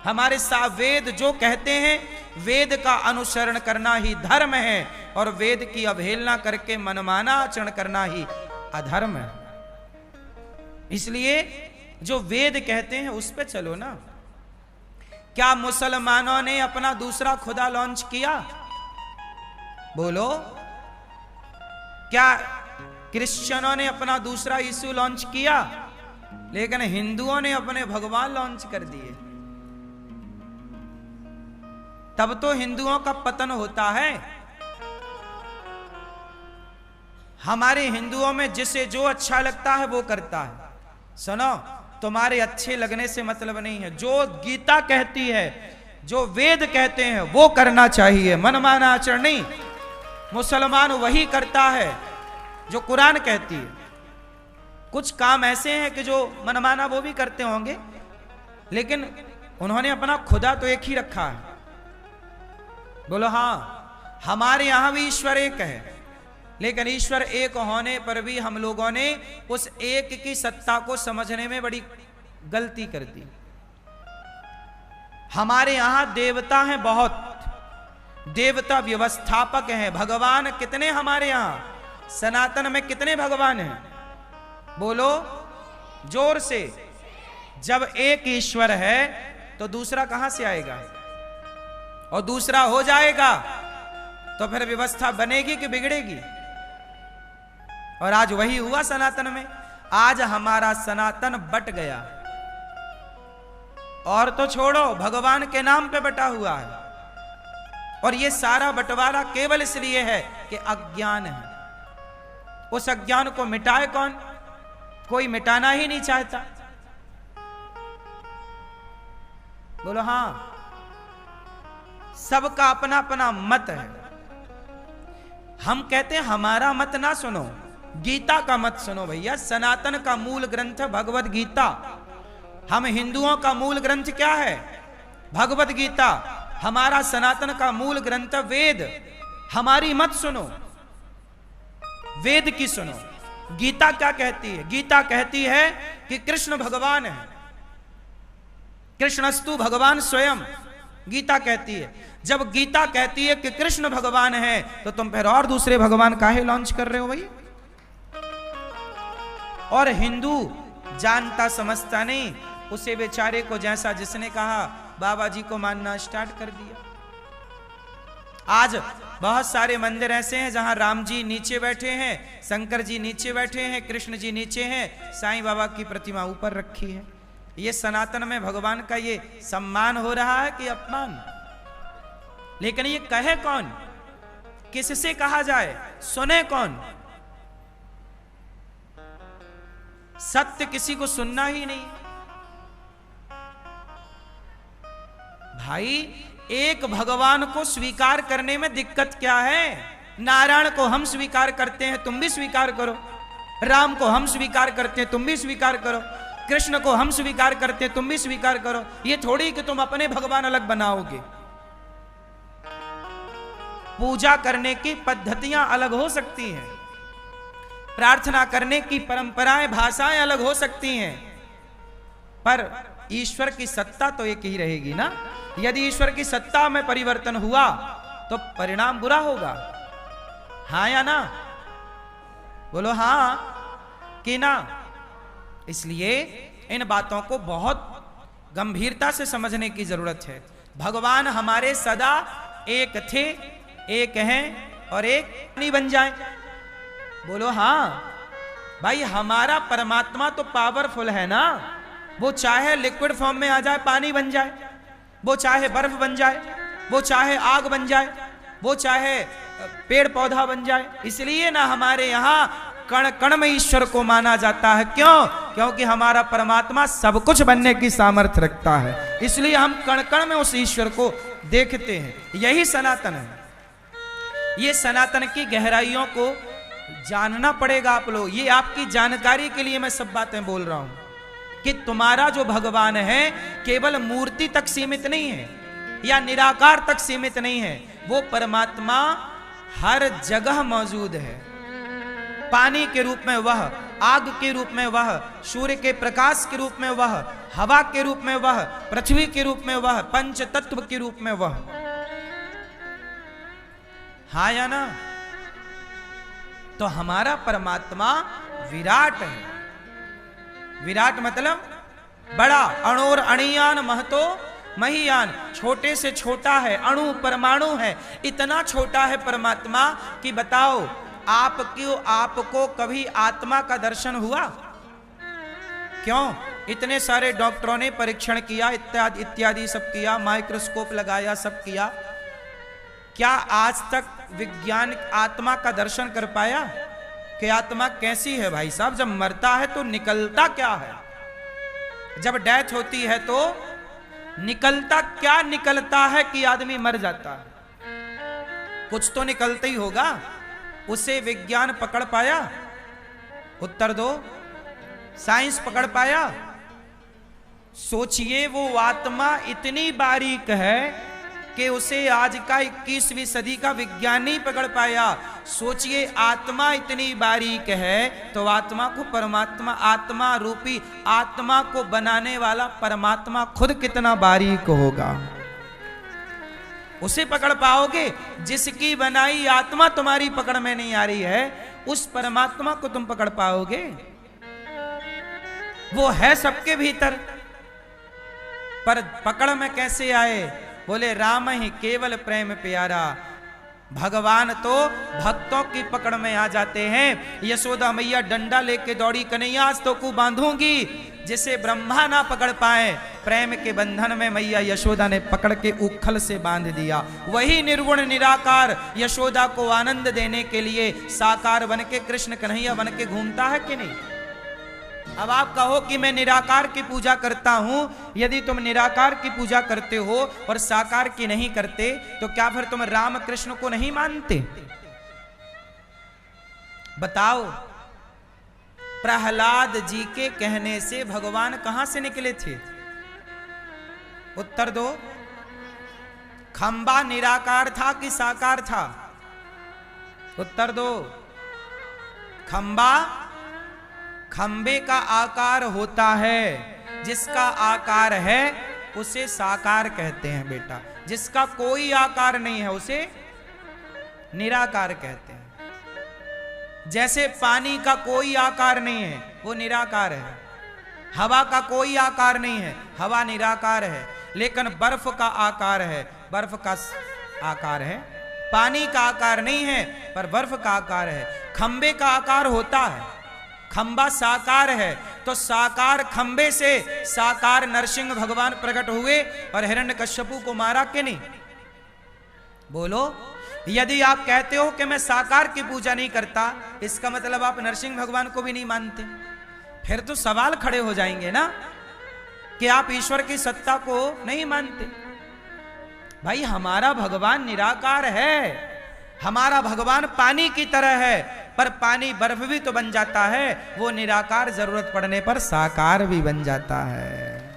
हमारे वेद जो कहते हैं, वेद का अनुसरण करना ही धर्म है, और वेद की अवहेलना करके मनमाना आचरण करना ही अधर्म है। इसलिए जो वेद कहते हैं उस पे चलो ना। क्या मुसलमानों ने अपना दूसरा खुदा लॉन्च किया? बोलो। क्या क्रिश्चियनों ने अपना दूसरा यीशु लॉन्च किया? लेकिन हिंदुओं ने अपने भगवान लॉन्च कर दिए। तब तो हिंदुओं का पतन होता है। हमारे हिंदुओं में जिसे जो अच्छा लगता है वो करता है। सुनो, तुम्हारे अच्छे लगने से मतलब नहीं है। जो गीता कहती है, जो वेद कहते हैं वो करना चाहिए, मनमाना आचरण नहीं। मुसलमान वही करता है जो कुरान कहती है। कुछ काम ऐसे हैं कि जो मनमाना वो भी करते होंगे, लेकिन उन्होंने अपना खुदा तो एक ही रखा है। बोलो हाँ। हमारे यहां भी ईश्वर एक है, लेकिन ईश्वर एक होने पर भी हम लोगों ने उस एक की सत्ता को समझने में बड़ी गलती कर दी। हमारे यहां देवता हैं बहुत, देवता व्यवस्थापक हैं। भगवान कितने हमारे यहां? सनातन में कितने भगवान हैं? बोलो जोर से। जब एक ईश्वर है तो दूसरा कहां से आएगा? और दूसरा हो जाएगा तो फिर व्यवस्था बनेगी कि बिगड़ेगी? और आज वही हुआ सनातन में। आज हमारा सनातन बट गया, और तो छोड़ो, भगवान के नाम पे बटा हुआ है। और ये सारा बंटवारा केवल इसलिए है कि अज्ञान है। उस अज्ञान को मिटाए कौन? कोई मिटाना ही नहीं चाहता। बोलो हां। सबका अपना अपना मत है। हम कहते हैं हमारा मत ना सुनो, गीता का मत सुनो भैया। सनातन का मूल ग्रंथ भगवत गीता। हम हिंदुओं का मूल ग्रंथ क्या है? भगवत गीता। हमारा सनातन का मूल ग्रंथ वेद। हमारी मत सुनो, वेद की सुनो। गीता क्या कहती है? गीता कहती है कि कृष्ण भगवान है, कृष्णस्तु भगवान स्वयं। गीता कहती है। जब गीता कहती है कि कृष्ण भगवान है, तो तुम फिर और दूसरे भगवान काहे लॉन्च कर रहे हो भाई? और हिंदू जानता समझता नहीं, उसे बेचारे को जैसा जिसने कहा बाबा जी को मानना स्टार्ट कर दिया। आज बहुत सारे मंदिर ऐसे हैं जहां राम जी नीचे बैठे हैं, शंकर जी नीचे बैठे हैं, कृष्ण जी नीचे हैं, साईं बाबा की प्रतिमा ऊपर रखी है। ये सनातन में भगवान का ये सम्मान हो रहा है कि अपमान? लेकिन ये कहे कौन? किससे कहा जाए? सुने कौन? सत्य किसी को सुनना ही नहीं। भाई, एक भगवान को स्वीकार करने में दिक्कत क्या है? नारायण को हम स्वीकार करते हैं, तुम भी स्वीकार करो। राम को हम स्वीकार करते हैं, तुम भी स्वीकार करो। कृष्ण को हम स्वीकार करते हैं, तुम भी स्वीकार करो। ये थोड़ी कि तुम अपने भगवान अलग बनाओगे। पूजा करने की पद्धतियां अलग हो सकती हैं, प्रार्थना करने की परंपराएं, भाषाएं अलग हो सकती हैं, पर ईश्वर की सत्ता तो एक ही रहेगी ना। यदि ईश्वर की सत्ता में परिवर्तन हुआ तो परिणाम बुरा होगा। हाँ या ना? बोलो हाँ कि ना? इसलिए इन बातों को बहुत गंभीरता से समझने की जरूरत है। भगवान हमारे सदा एक थे, एक हैं और एक नहीं बन जाए। बोलो हाँ। भाई, हमारा परमात्मा तो पावरफुल है ना। वो चाहे लिक्विड फॉर्म में आ जाए, पानी बन जाए, वो चाहे बर्फ बन जाए, वो चाहे आग बन जाए, वो चाहे पेड़ पौधा बन जाए। इसलिए ना हमारे यहाँ कण कण में ईश्वर को माना जाता है। क्यों? क्योंकि हमारा परमात्मा सब कुछ बनने की सामर्थ्य रखता है। इसलिए हम कण कण में उस ईश्वर को देखते हैं। यही सनातन है। ये सनातन की गहराइयों को जानना पड़ेगा आप लोग। ये आपकी जानकारी के लिए मैं सब बातें बोल रहा हूं कि तुम्हारा जो भगवान है केवल मूर्ति तक सीमित नहीं है या निराकार तक सीमित नहीं है। वो परमात्मा हर जगह मौजूद है। पानी के रूप में वह आग के रूप में वह, सूर्य के प्रकाश के रूप में वह, हवा के रूप में वह, पृथ्वी के रूप में वह, पंच तत्व के रूप में वह। हाँ या ना? तो हमारा परमात्मा विराट है। विराट मतलब बड़ा, अणोर अणियान महतो महीयान, छोटे से छोटा है, अणु परमाणु है, इतना छोटा है परमात्मा कि बताओ आपको कभी आत्मा का दर्शन हुआ? क्यों? इतने सारे डॉक्टरों ने परीक्षण किया, इत्यादि इत्यादि सब किया, माइक्रोस्कोप लगाया, सब किया, क्या आज तक विज्ञान आत्मा का दर्शन कर पाया कि आत्मा कैसी है? भाई साहब, जब मरता है तो निकलता क्या है? जब डेथ होती है तो निकलता क्या निकलता है कि आदमी मर जाता है? कुछ तो निकलता ही होगा। उसे विज्ञान पकड़ पाया? उत्तर दो। साइंस पकड़ पाया? सोचिए, वो आत्मा इतनी बारीक है कि उसे आज का 21वीं सदी का विज्ञान नहीं पकड़ पाया। सोचिए, आत्मा इतनी बारीक है तो आत्मा को परमात्मा, आत्मा रूपी आत्मा को बनाने वाला परमात्मा खुद कितना बारीक होगा। उसे पकड़ पाओगे? जिसकी बनाई आत्मा तुम्हारी पकड़ में नहीं आ रही है, उस परमात्मा को तुम पकड़ पाओगे? वो है सबके भीतर, पर पकड़ में कैसे आए? बोले राम ही केवल प्रेम प्यारा। भगवान तो भक्तों की पकड़ में आ जाते हैं। यशोदा मैया डंडा लेके दौड़ी, कन्हैया आज तो को बांधूंगी, जिसे ब्रह्मा ना पकड़ पाए, प्रेम के बंधन में मैया यशोदा ने पकड़ के उखल से बांध दिया। वही निर्गुण निराकार यशोदा को आनंद देने के लिए साकार बन के कृष्ण कन्हैया बन के घूमता है कि नहीं? अब आप कहो कि मैं निराकार की पूजा करता हूं। यदि तुम निराकार की पूजा करते हो और साकार की नहीं करते, तो क्या फिर तुम राम कृष्ण को नहीं मानते? बताओ, प्रहलाद जी के कहने से भगवान कहां से निकले थे? उत्तर दो। खंबा निराकार था कि साकार था? उत्तर दो। खंबा, खंबे का आकार होता है, जिसका आकार है उसे साकार कहते हैं बेटा। जिसका कोई आकार नहीं है उसे निराकार कहते हैं। जैसे पानी का कोई आकार नहीं है, वो निराकार है। हवा का कोई आकार नहीं है, हवा निराकार है। लेकिन बर्फ का आकार है, बर्फ का आकार है। पानी का आकार नहीं है, पर बर्फ का आकार है। खंबे का आकार होता है, खंबा साकार है। तो साकार खंबे से साकार नरसिंह भगवान प्रकट हुए और हिरण्यकश्यपु को मारा कि नहीं? बोलो। यदि आप कहते हो कि मैं साकार की पूजा नहीं करता, इसका मतलब आप नरसिंह भगवान को भी नहीं मानते। फिर तो सवाल खड़े हो जाएंगे ना कि आप ईश्वर की सत्ता को नहीं मानते। भाई, हमारा भगवान निराकार है। हमारा भगवान पानी की तरह है, पर पानी बर्फ भी तो बन जाता है। वो निराकार जरूरत पड़ने पर साकार भी बन जाता है।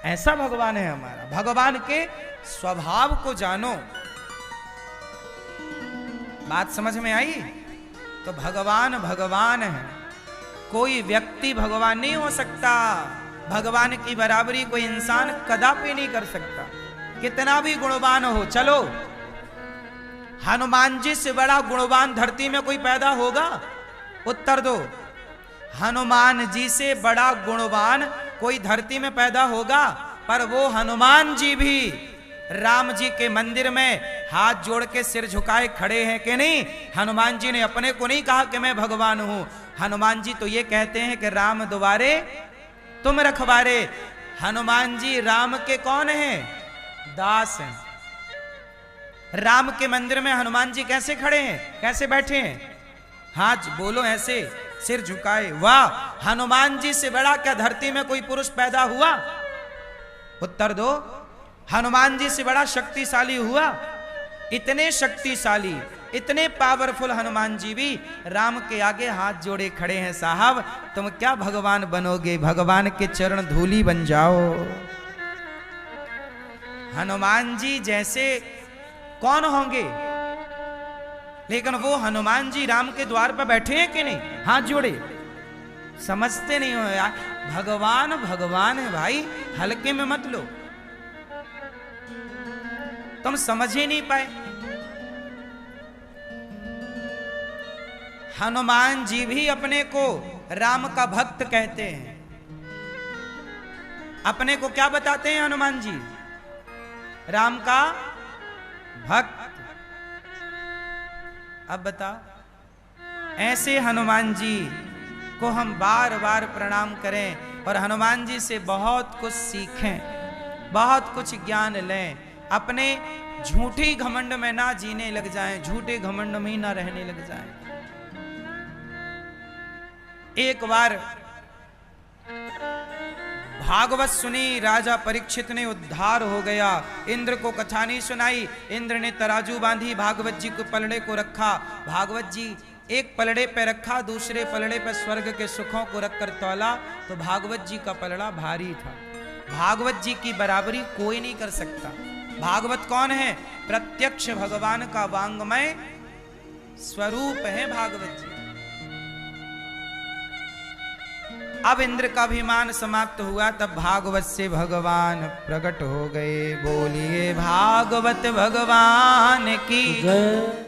ऐसा भगवान है हमारा। भगवान के स्वभाव को जानो। बात समझ में आई? तो भगवान भगवान है, कोई व्यक्ति भगवान नहीं हो सकता। भगवान की बराबरी कोई इंसान कदापि नहीं कर सकता, कितना भी गुणवान हो। चलो, हनुमान जी से बड़ा गुणवान धरती में कोई पैदा होगा? उत्तर दो। हनुमान जी से बड़ा गुणवान कोई धरती में पैदा होगा? पर वो हनुमान जी भी राम जी के मंदिर में हाथ जोड़ के सिर झुकाए खड़े हैं कि नहीं? हनुमान जी ने अपने को नहीं कहा कि मैं भगवान हूं। हनुमान जी तो ये कहते हैं कि राम दुआरे तुम रखवारे। हनुमान जी राम के कौन हैं? दास हैं। राम के मंदिर में हनुमान जी कैसे खड़े हैं, कैसे बैठे हैं? हाथ बोलो ऐसे, सिर झुकाए। वाह, हनुमान जी से बड़ा क्या धरती में कोई पुरुष पैदा हुआ? उत्तर दो। हनुमान जी से बड़ा शक्तिशाली हुआ? इतने शक्तिशाली, इतने पावरफुल हनुमान जी भी राम के आगे हाथ जोड़े खड़े हैं। साहब, तुम क्या भगवान बनोगे? भगवान के चरण धूली बन जाओ। हनुमान जी जैसे कौन होंगे? लेकिन वो हनुमान जी राम के द्वार पर बैठे हैं कि नहीं, हाथ जोड़े। समझते नहीं हो यार, भगवान भगवान है भाई, हल्के में मत लो। तुम समझ ही नहीं पाए। हनुमान जी भी अपने को राम का भक्त कहते हैं। अपने को क्या बताते हैं हनुमान जी? राम का भक्त। अब बताओ, ऐसे हनुमान जी को हम बार बार प्रणाम करें और हनुमान जी से बहुत कुछ सीखें, बहुत कुछ ज्ञान लें, अपने झूठी घमंड में ना जीने लग जाएं, झूठे घमंड में ही ना रहने लग जाएं। एक बार भागवत सुनी, राजा परीक्षित ने उद्धार हो गया। इंद्र को कथा नहीं सुनाई, इंद्र ने तराजू बांधी, भागवत जी को पलड़े को रखा। भागवत जी एक पलड़े पे रखा, दूसरे पलड़े पे स्वर्ग के सुखों को रखकर तौला, तो भागवत जी का पलड़ा भारी था। भागवत जी की बराबरी कोई नहीं कर सकता। भागवत कौन है? प्रत्यक्ष भगवान का वांगमय स्वरूप है भागवत जी। अब इंद्र का अभिमान समाप्त हुआ, तब भागवत से भगवान प्रकट हो गए। बोलिए भागवत भगवान की जय।